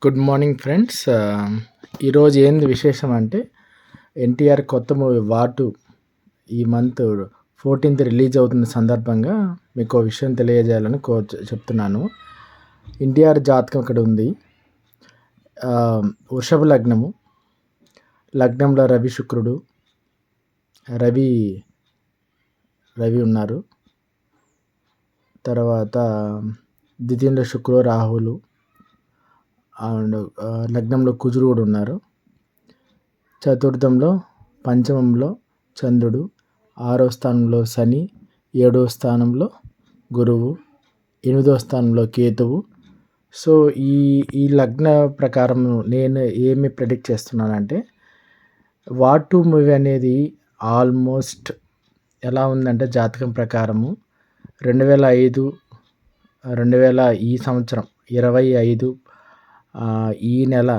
Good morning friends. ఈరోజు ఏంది విశేషం అంటే ఎన్టీఆర్ కొత్త మూవీ వాటు ఈ మంత్ 14th రిలీజ్ అవుతున్న సందర్భంగా మీకు విషయం తెలియజేయాలని చెప్తున్నాను. ఎన్టీఆర్ జాతకం ఇక్కడ ఉంది. వృషభ లగ్నము, లగ్నంలో రవి శుక్రుడు, రవి ఉన్నారు. తర్వాత ద్వితీయంలో శుక్రుడు రాహులు అండ్ లగ్నంలో కుజుడు కూడా ఉన్నారు. చతుర్థంలో పంచమంలో చంద్రుడు, 6వ స్థానంలో శని, 7వ స్థానంలో గురువు, 8వ స్థానంలో కేతువు. సో ఈ లగ్న ప్రకారం నేను ఏమి ప్రెడిక్ట్ చేస్తున్నానంటే వాటు మూవీ అనేది ఆల్మోస్ట్ ఎలా ఉందంటే జాతకం ప్రకారము 2005 ఈ సంవత్సరం 25 ఈ నెల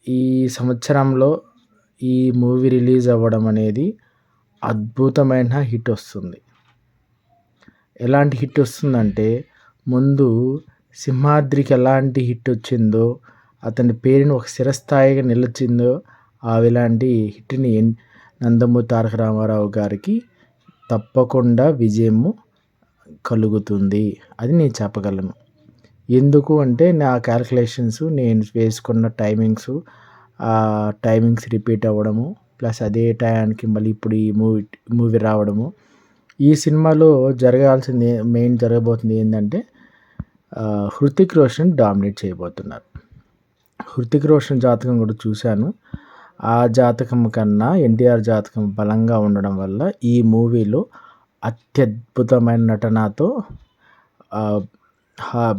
ఈ సంవత్సరంలో ఈ మూవీ రిలీజ్ అవ్వడం అనేది అద్భుతమైన హిట్ వస్తుంది. ఎలాంటి హిట్ వస్తుందంటే ముందు సింహాద్రికి ఎలాంటి హిట్ వచ్చిందో, అతని పేరుని ఒక స్థిరస్థాయిగా నిలిచిందో ఇలాంటి హిట్ని నందమూరి తారక రామారావు గారికి తప్పకుండా విజయము కలుగుతుంది. అది నేను చెప్పగలను. ఎందుకు అంటే నా క్యాలిక్యులేషన్స్, నేను వేసుకున్న టైమింగ్స్ రిపీట్ అవ్వడము, ప్లస్ అదే టయానికి మళ్ళీ ఇప్పుడు ఈ మూవీ రావడము. ఈ సినిమాలో జరగబోతుంది ఏంటంటే హృతిక్ రోషన్ డామినేట్ చేయబోతున్నారు. హృతిక్ రోషన్ జాతకం కూడా చూశాను. ఆ జాతకం కన్నా ఎన్టీఆర్ జాతకం బలంగా ఉండడం వల్ల ఈ మూవీలో అత్యద్భుతమైన నటనతో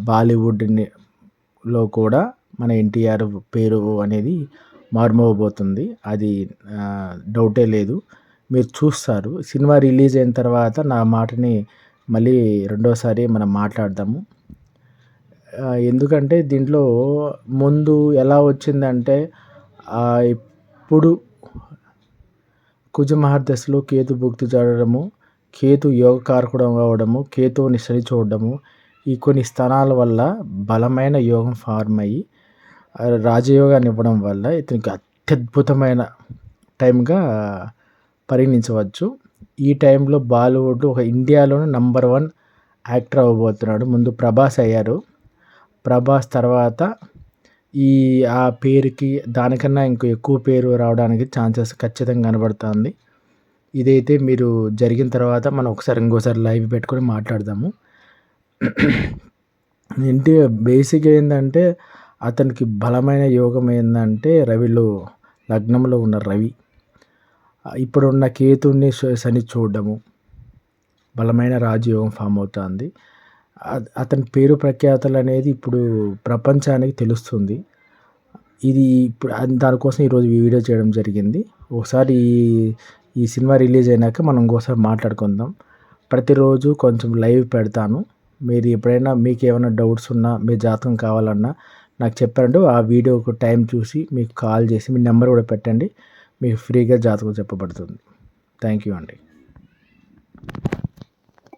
బాలీవుడ్లో కూడా మన ఎన్టీఆర్ పేరు అనేది మారుమోగబోతుంది. అది డౌటే లేదు. మీరు చూస్తారు. సినిమా రిలీజ్ అయిన తర్వాత నా మాటని మళ్ళీ రెండోసారి మనం మాట్లాడదాము. ఎందుకంటే దీంట్లో ముందు ఎలా వచ్చిందంటే ఇప్పుడు కుజమహర్దశలో కేతు భుక్తి జరగడము, కేతు యోగకారకుడు అవ్వడము, కేతువుని శని చూడడము, ఈ కొన్ని స్థానాల వల్ల బలమైన యోగం ఫార్మ్ అయ్యి రాజయోగాన్ని ఇవ్వడం వల్ల ఇతనికి అత్యద్భుతమైన టైంగా పరిగణించవచ్చు. ఈ టైంలో బాలీవుడ్ ఒక ఇండియాలోనే నంబర్ 1 యాక్టర్ అవ్వబోతున్నాడు. ముందు ప్రభాస్ అయ్యారు. ప్రభాస్ తర్వాత ఆ పేరుకి దానికన్నా ఇంకో ఎక్కువ పేరు రావడానికి ఛాన్సెస్ ఖచ్చితంగా కనబడుతుంది. ఇదైతే మీరు జరిగిన తర్వాత మనం ఇంకోసారి లైవ్ పెట్టుకొని మాట్లాడదాము. ఏంటి బేసిక్గా ఏంటంటే అతనికి బలమైన యోగం ఏంటంటే లగ్నంలో ఉన్న రవి, ఇప్పుడున్న కేతుని శని చూడడము, బలమైన రాజయోగం ఫామ్ అవుతుంది. అతని పేరు ప్రఖ్యాతలు అనేది ఇప్పుడు ప్రపంచానికి తెలుస్తుంది. ఇది ఇప్పుడు దానికోసం ఈరోజు ఈ వీడియో చేయడం జరిగింది. ఒకసారి ఈ సినిమా రిలీజ్ అయినాక మనం ఇంకోసారి మాట్లాడుకుందాం. ప్రతిరోజు కొంచెం లైవ్ పెడతాను. మీరు ఎప్పుడైనా మీకు ఏమైనా డౌట్స్ ఉన్నా, మీ జాతకం కావాలన్నా నాకు చెప్పారంటే ఆ వీడియోకు టైం చూసి మీకు కాల్ చేసి మీ నెంబర్ కూడా పెట్టండి. మీకు ఫ్రీగా జాతకం చెప్పబడుతుంది. థ్యాంక్ యూ అండి.